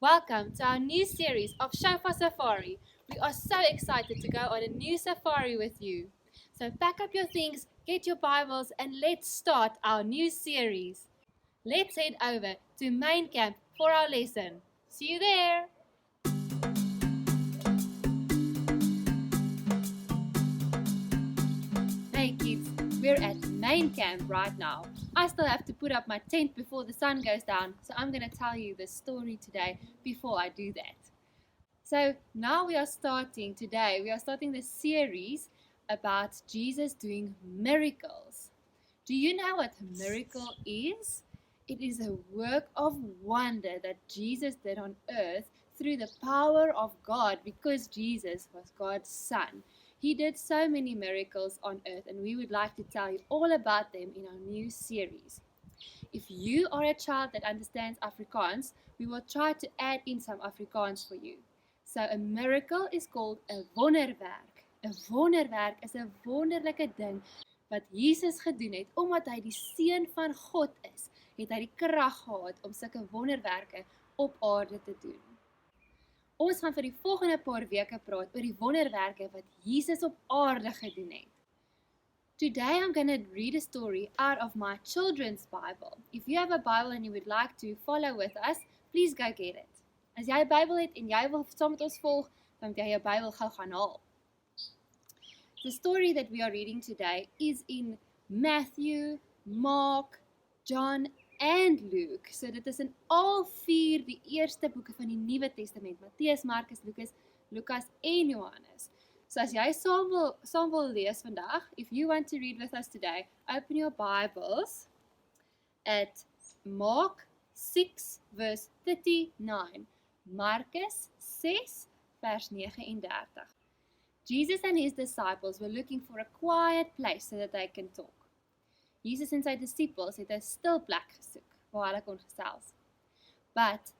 Welcome to our new series of Shofar Safari. We are so excited to go on a new safari with you. So pack up your things, get your Bibles, and let's start our new series. Let's head over to main camp for our lesson. See you there! Hey kids, we're at main camp right now. I still have to put up my tent before the sun goes down, so I'm going to tell you the story today before I do that. So now we are starting the series about Jesus doing miracles. Do you know what a miracle is? It is a work of wonder that Jesus did on earth through the power of God because Jesus was God's Son. He did so many miracles on earth, and we would like to tell you all about them in our new series. If you are a child that understands Afrikaans, we will try to add in some Afrikaans for you. So a miracle is called 'n wonderwerk. 'n Wonderwerk is 'n wonderlike ding wat Jesus gedoen het omdat hy die seun van God is. Het hy die krag gehad om sulke wonderwerke op aarde te doen. Ons gaan vir die volgende paar weke praat oor die wonderwerke wat Jesus op aarde gedoen het. Today I'm going to read a story out of my children's Bible. If you have a Bible and you would like to follow with us, please go get it. As jy 'n Bybel het en jy wil saam met ons volg, dan moet jy jou Bybel gou gaan haal. The story that we are reading today is in Matthew, Mark, John and Luke. So dit is in al 4 die eerste boeke van die Nuwe Testament: Matteus, Markus, Lukas en Johannes. So as jy saam wil lees vandag, if you want to read with us today, open your Bibles at Mark 6 verse 39. Markus 6 vers 39. Jesus and his disciples were looking for a quiet place so that they can talk. Jesus en sy disippels het 'n stil plek gesoek waar hulle kon gesels. But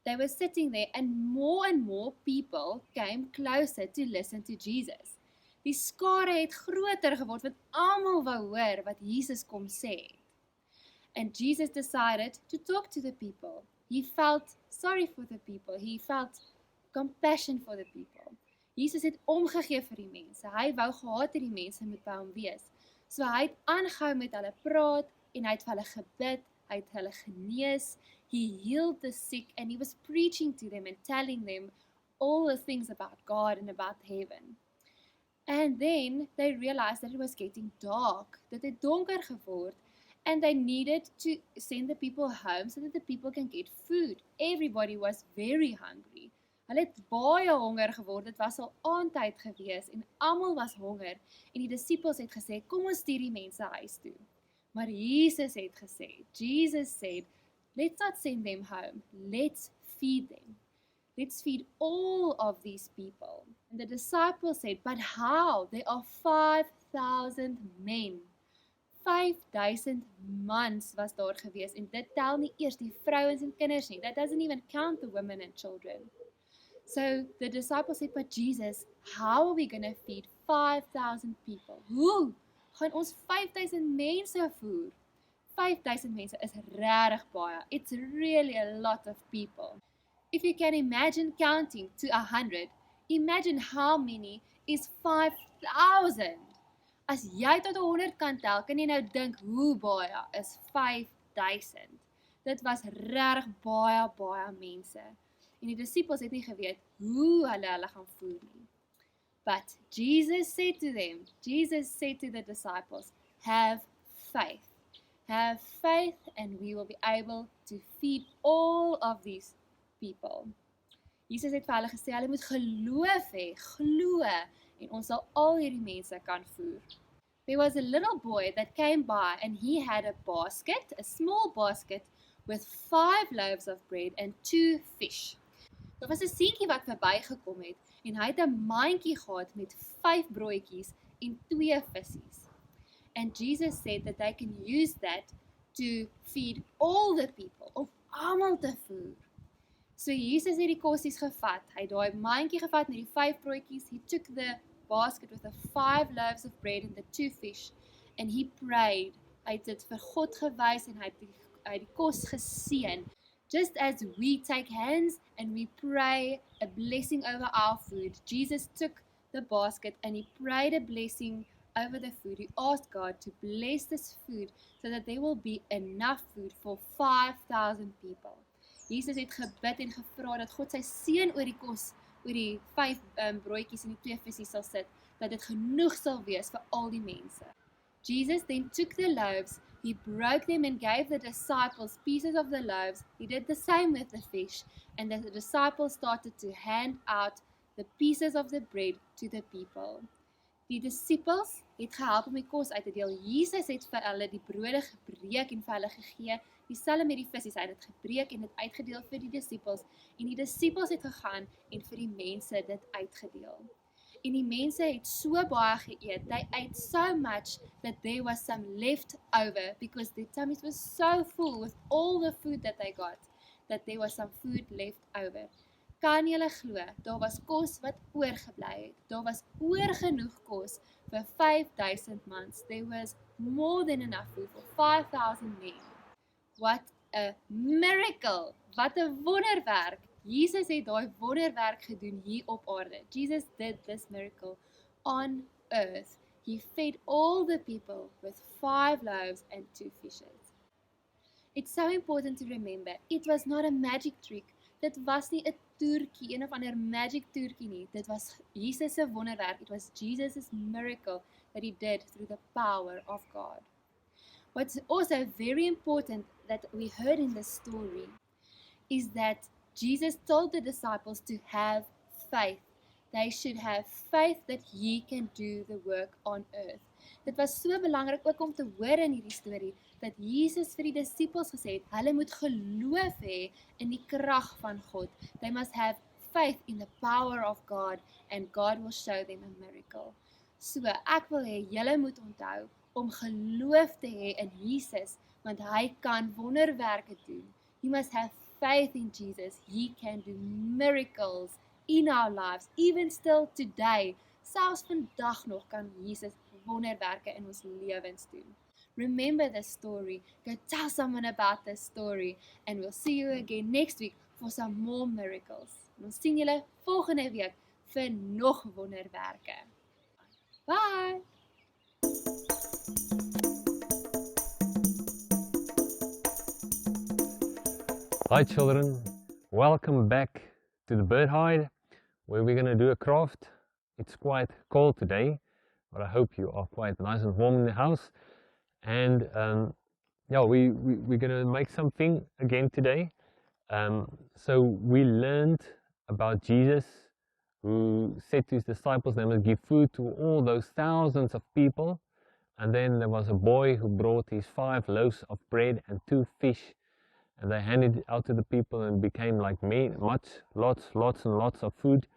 they were sitting there and more people came closer to listen to Jesus. Die skare het groter geword want almal wou hoor wat Jesus kom sê. And Jesus decided to talk to the people. He felt sorry for the people. He felt compassion for the people. Jesus het omgegee vir die mense. Hy wou gehad hê die mense moet by hom wees. So hy het aangehou met hulle praat en hy het vir hulle gebid, hy het hulle genees. He healed the sick and he was preaching to them and telling them all the things about God and about heaven. And then they realized that it was getting dark, dat het donker geword, and they needed to send the people home so that the people can get food. Everybody was very hungry. Hulle het baie honger geword, dit was al aandtyd gewees en almal was honger en die disippels het gesê, kom ons stuur die mense huis toe. Maar Jesus said, let's not send them home, let's feed them. Let's feed all of these people. And the disciples said, but how? There are 5,000 men. 5,000 mans was daar gewees en dit tel nie eers die vrouens en kinders nie. That doesn't even count the women and children. So the disciples said, but Jesus, how are we going to feed 5,000 people? Hoe gaan ons 5,000 mense voer? 5,000 mense is regtig baie. It's really a lot of people. If you can imagine counting to 100, imagine how many is 5,000. As jy tot 100 kan tel, kan jy nou dink hoe baie is 5,000. Dit was regtig baie mense. En die disippels het nie geweet hoe hulle gaan voer nie. But Jesus said to the disciples, have faith. Have faith and we will be able to feed all of these people. Jesus het vir hulle gesê, hulle moet geloof hê, glo, en ons sal al hierdie mense kan voer. There was a little boy that came by and he had a basket, a small basket, with 5 loaves of bread and 2 fish. Daar was 'n seentjie wat verbygekom het en hy het 'n mandjie gehad met 5 broodjies en 2 vissies. And Jesus said that they can use that to feed all the people, om almal te voer. So Jesus het die kossies gevat, hy het daai mandjie gevat met die 5 broodjies, he took the basket with the 5 loaves of bread and the 2 fish, and he prayed. Hy het dit vir God gewys en hy het die kos geseën. Just as we take hands and we pray a blessing over our food, Jesus took the basket and he prayed a blessing over the food. He asked God to bless this food so that there will be enough food for 5,000 people. Jesus het gebid en gevra dat God sy seën oor die kos, oor die 5 broodjies en die 2 visse sal sit, dat dit genoeg sal wees vir al die mense. Jesus then took the loaves, he broke them and gave the disciples pieces of the loaves. He did the same with the fish, and the disciples started to hand out the pieces of the bread to the people. Die disippels het gehelp om die kos uit te deel. Jesus het vir hulle die brode gebreek en vir hulle gegee, dieselfde met die visse. Hy het dit gebreek en dit uitgedeel vir die disippels, en die disippels het gegaan en vir die mense dit uitgedeel. En die mense het so baie geëet. They ate so much that there was some left over because their tummies were so full with all the food that they got, that there was some food left over. Kan julle glo, daar was kos wat oorgebly het. Daar was oor genoeg kos vir 5,000 mans. There was more than enough food for 5,000 men. What a miracle! Wat 'n wonderwerk! Jesus het daai wonderwerk gedoen hier op aarde. Jesus did this miracle on earth. He fed all the people with 5 loaves and 2 fishes. It's so important to remember, it was not a magic trick. Dit was nie 'n toertjie, een of ander magic toertjie nie. Dit was Jesus se wonderwerk. It was Jesus' miracle that he did through the power of God. What's also very important that we heard in this story is that Jesus told the disciples to have faith. They should have faith that he can do the work on earth. Dit was so belangrik ook om te hoor in hierdie storie, dat Jesus vir die disippels gesê het, hulle moet geloof hê in die krag van God. They must have faith in the power of God, and God will show them a miracle. So, ek wil hê, julle moet onthou, om geloof te hê in Jesus, want hy kan wonderwerke doen. You must have faith in Jesus. He can do miracles in our lives, even still today. Selfs vandag nog kan Jesus wonderwerke in ons lewens doen. Remember this story. Go tell someone about this story, and we'll see you again next week for some more miracles. Ons sien julle volgende week vir nog wonderwerke. Bye! Hi children, welcome back to the bird hide where we're going to do a craft. It's quite cold today, but I hope you are quite nice and warm in the house. And yeah, we're going to make something again today. So we learned about Jesus, who said to his disciples they must give food to all those thousands of people. And then there was a boy who brought his 5 loaves of bread and 2 fish. And they handed it out to the people, and it became like lots and lots of food.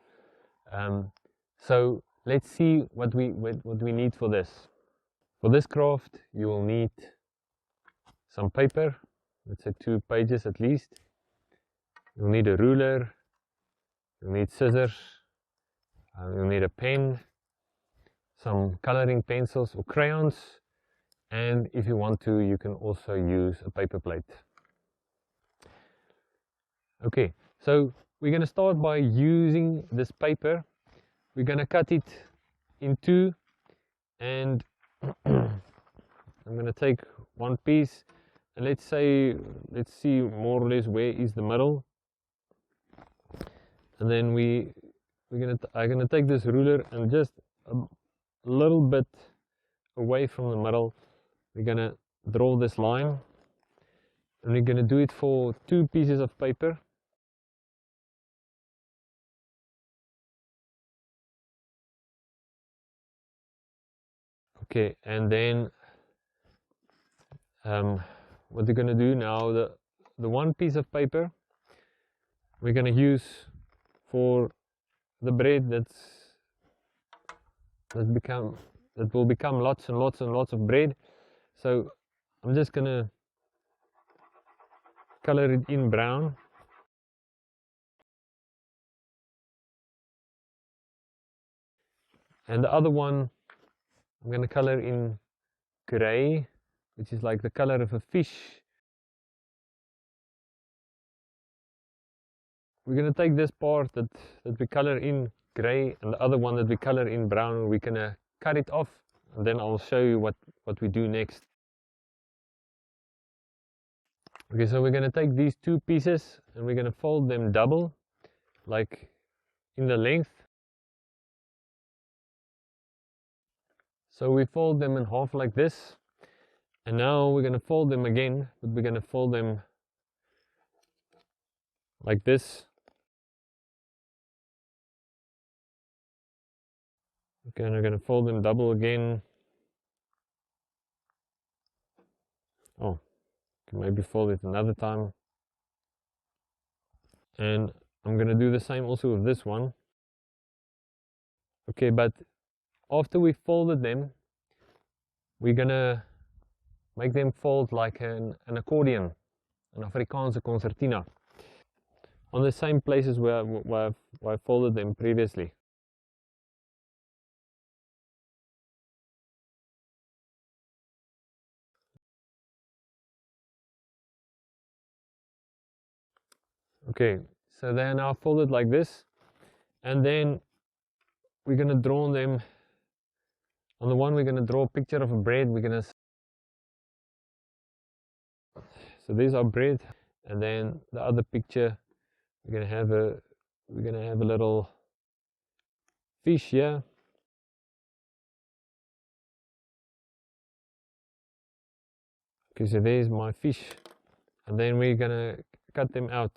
So let's see what we need for this. For this craft, you will need some paper. Let's say 2 pages at least. You'll need a ruler. You'll need scissors. You'll need a pen, some coloring pencils or crayons, and if you want to, you can also use a paper plate. Okay, so we're going to start by using this paper. We're going to cut it in 2, and I'm going to take one piece, and let's see more or less where is the middle. And then I'm going to take this ruler and just a little bit away from the middle, we're going to draw this line, and we're going to do it for 2 pieces of paper. Okay, and then what we're going to do now, the 1 piece of paper we're going to use for the bread that will become lots and lots and lots of bread. So I'm just going to color it in brown. And the other one I'm going to color in gray, which is like the color of a fish. we're going to take this part that we color in gray and the other one that we color in brown. We're going to cut it off, and then I'll show you what we do next. Okay, so we're going to take these two pieces and we're going to fold them double, like in the length. So we fold them in half like this, and now we're going to fold them again, but we're going to fold them like this. Okay, and we're going to fold them double again. Oh, can maybe fold it another time. And I'm going to do the same also with this one. Okay, but after we folded them, we're going to make them fold like an accordion, an Afrikaanse concertina, on the same places where I folded them previously. Okay, so they are now folded like this, and then we're going to draw them. On the one, we're going to draw a picture of a bread. So these are bread, and then the other picture, we're going to have a little fish here. Okay, so there's my fish, and then we're going to cut them out.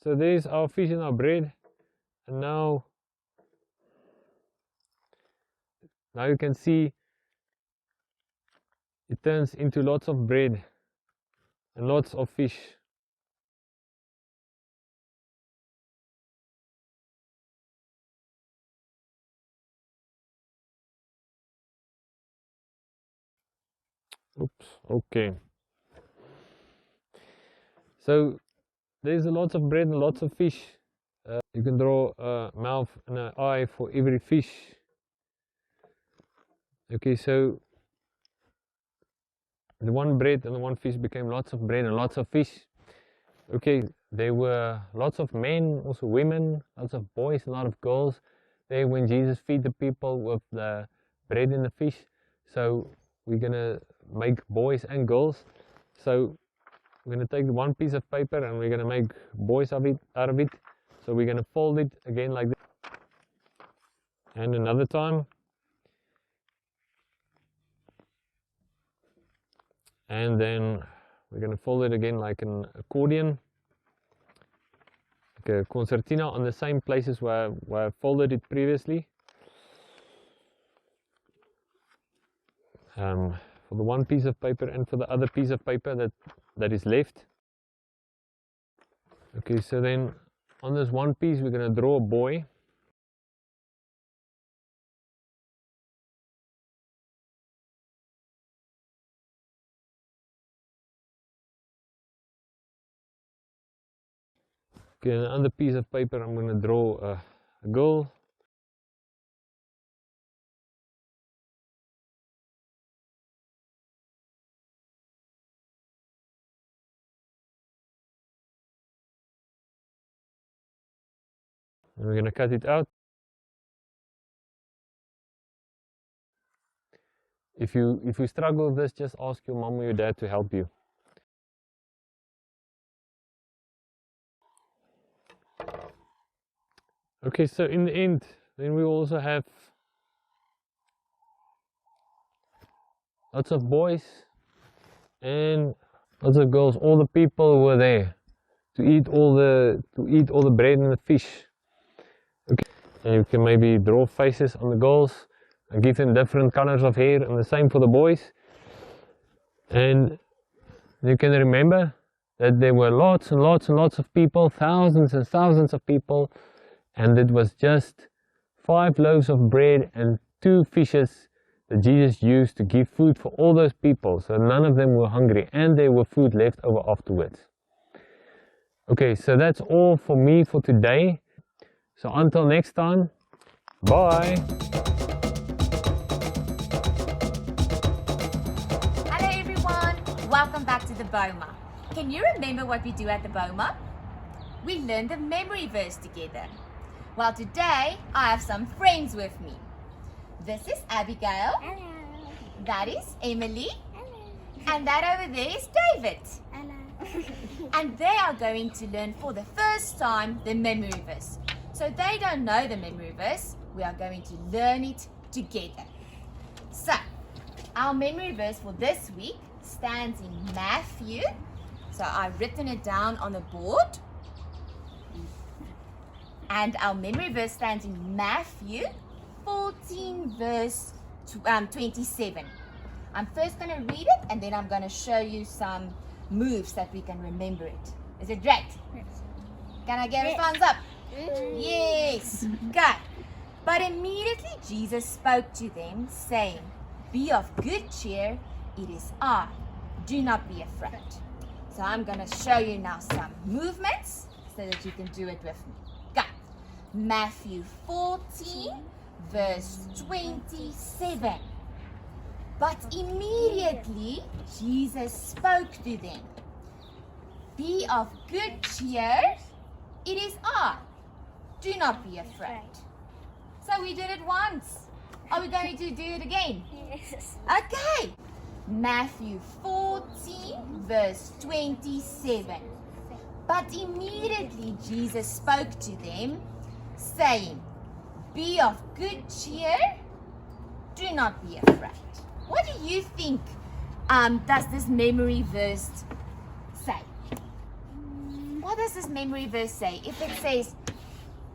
So there's our fish and our bread, and now you can see it turns into lots of bread and lots of fish. Oops, okay. So there's lots of bread and lots of fish. You can draw a mouth and an eye for every fish. Okay, so the one bread and the one fish became lots of bread and lots of fish. Okay, there were lots of men, also women, lots of boys, a lot of girls there when Jesus feed the people with the bread and the fish. So we're gonna make boys and girls. So we're gonna take one piece of paper and we're gonna make boys out of it. So we're gonna fold it again like this, and another time, and then we're gonna fold it again like an accordion, like a concertina, on the same places where I folded it previously. For the one piece of paper and for the other piece of paper that is left. Okay, so then on this one piece we're going to draw a boy. Okay, on the other piece of paper I'm going to draw a girl. And we're going to cut it out. If you struggle with this, just ask your mom or your dad to help you. Okay, so in the end, then we also have lots of boys and lots of girls. All the people were there to eat all the bread and the fish. Okay, and you can maybe draw faces on the girls and give them different colors of hair, and the same for the boys. And you can remember that there were lots and lots and lots of people, thousands and thousands of people, and it was just 5 loaves of bread and 2 fishes that Jesus used to give food for all those people, so none of them were hungry, and there were food left over afterwards. Okay, so that's all for me for today. So until next time, bye. Hello everyone. welcome back to the Boma. Can you remember what we do at the Boma? We learn the memory verse together. Well, today I have some friends with me. This is Abigail. Hello. That is Emily. Hello. And that over there is David. Hello. And they are going to learn for the first time the memory verse. So they don't know the memory verse. We are going to learn it together. So, our memory verse for this week stands in Matthew. So I've written it down on the board. And our memory verse stands in Matthew 14 verse 27. I'm first going to read it and then I'm going to show you some moves that we can remember it. Is it right? Yes. Can I get a thumbs up? Yes. Good. But immediately Jesus spoke to them, saying, "Be of good cheer, it is I. Do not be afraid." So I'm going to show you now some movements so that you can do it with me. Go. Matthew 14, verse 27. But immediately Jesus spoke to them. "Be of good cheer, it is I. Do not be afraid." So we did it once. Are we going to do it again? Yes. Okay. Matthew 14, verse 27. But immediately Jesus spoke to them, saying, "Be of good cheer, do not be afraid." What do you think does this memory verse say? What does this memory verse say? If it says,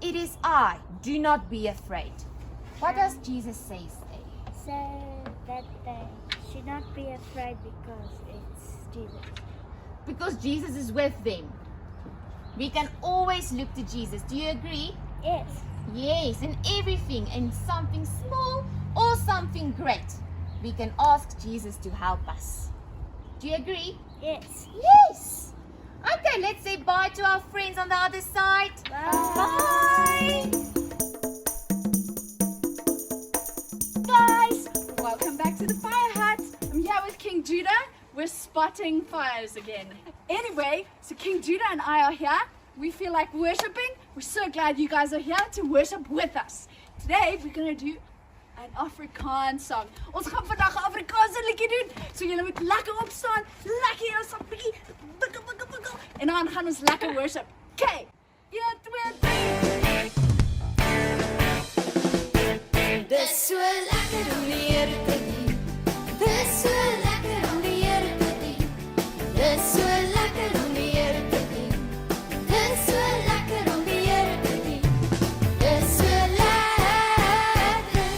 "It is I, do not be afraid," what does Jesus say there? So that they should not be afraid because it's Jesus. Because Jesus is with them. We can always look to Jesus. Do you agree? Yes. Yes, in everything, in something small or something great, we can ask Jesus to help us. Do you agree? Yes. Yes. Okay, let's say bye to our friends on the other side. Bye. Guys, welcome back to the fire hut. I'm here with King Judah. We're spotting fires again. Anyway, so King Judah and I are here. We feel like worshiping. We're so glad you guys are here to worship with us. Today we're going to do an Afrikaans song. Ons gaan vandag 'n Afrikaanse liedjie doen. So julle moet lekker opstaan, lekker jou sappie, bukkel. En dan gaan ons lekker worship. Okay. 1 2 3. Dis so lekker om die Here te dien. Dis so lekker om die Here te dien. Dis so lekker om die Here te dien. Dis so lekker om die Here te dien. Dis so lekker.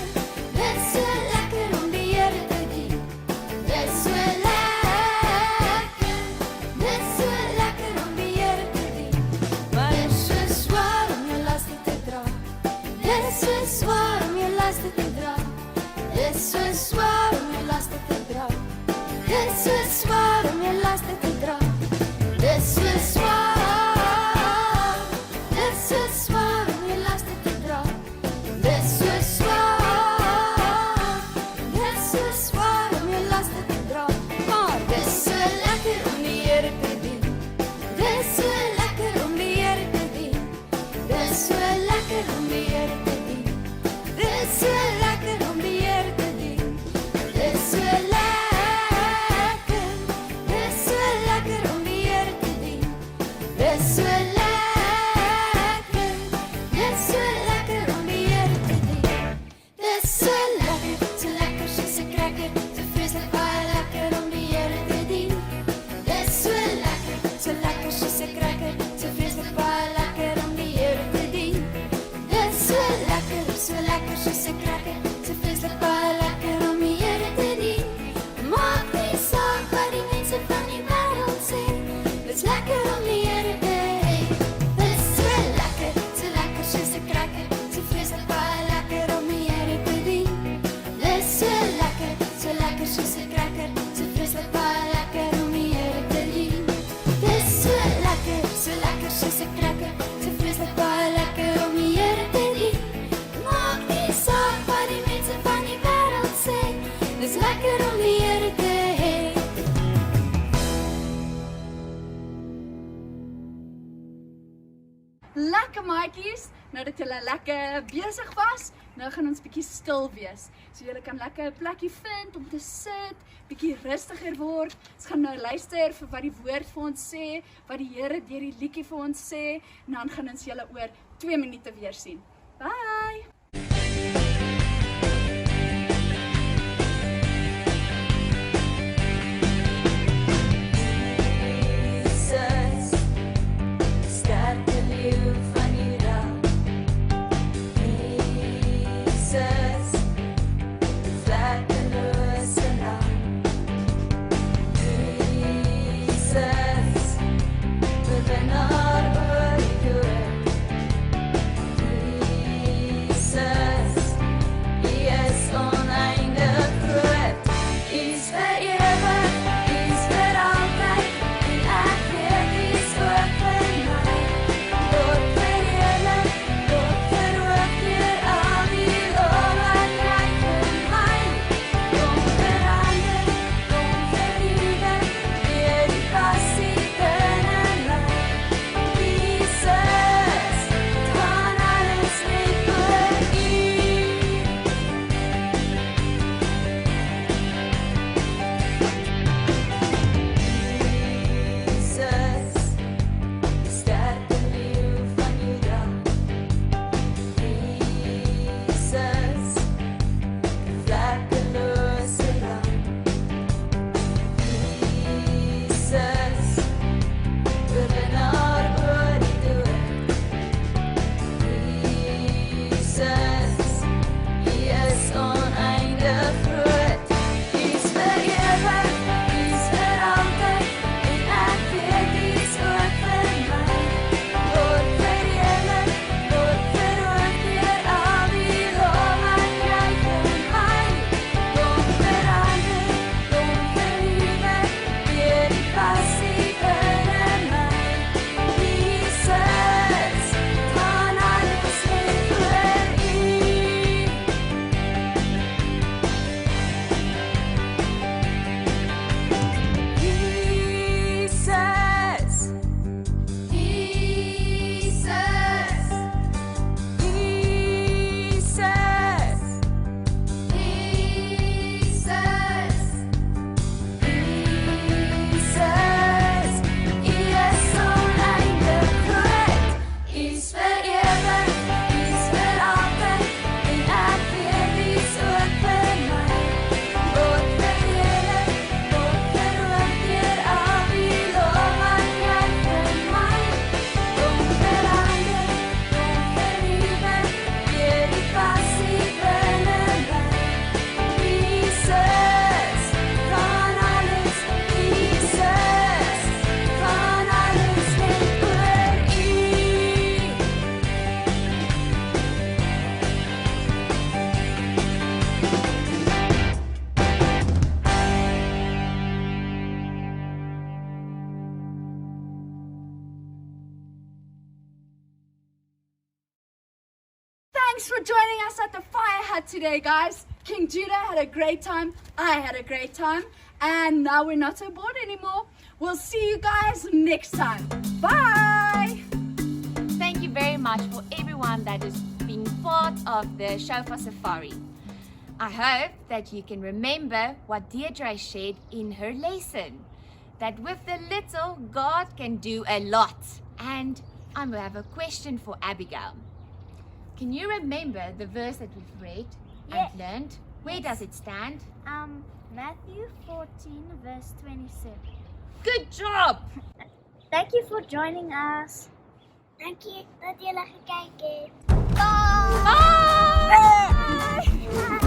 Dis so lekker om die Here te dien. Dis so lekker. Dis so lekker om die Here te dien. Maar dit is so swaar om jou laste te dra. Dit is so swaar om jou laste te dra. Dit is so swaar om jou laste te dra. Dit is so swaar om jou laste te dra. Dit is so swaar. Dit is so swaar om jou laste te dra. Dit is so swaar. Dit is so swaar om jou laste te dra. Maar dit is so lekker om die Here te dien. Dit is so lekker om die Here te dien. Dit is so lekker om die Here te dien. Dit is so lekker om die Here te dien. Dit is so lekker. Dit is so lekker om die Here te dien. lekker maatjies. Nou dat julle lekker besig was, nou gaan ons bietjie stil wees. So julle kan lekker 'n plekkie vind om te sit, bietjie rustiger word. Ons gaan nou luister vir wat die woord vir ons sê, wat die Here deur die liedjie vir ons sê, en dan gaan ons julle oor 2 minute weer sien. Bye! Thanks for joining us at the fire hut today, guys. King Judah had a great time. I had a great time. And now we're not so bored anymore. We'll see you guys next time. Bye! Thank you very much for everyone that has been part of the Shofar Safari. I hope that you can remember what Deirdre shared in her lesson. That with the little, God can do a lot. And I have a question for Abigail. Can you remember the verse that we've read Yes. and learned? Where does it stand? Matthew 14 verse 27. Good job! Thank you for joining us. Thank you dat julle gekyk het. Bye! Bye.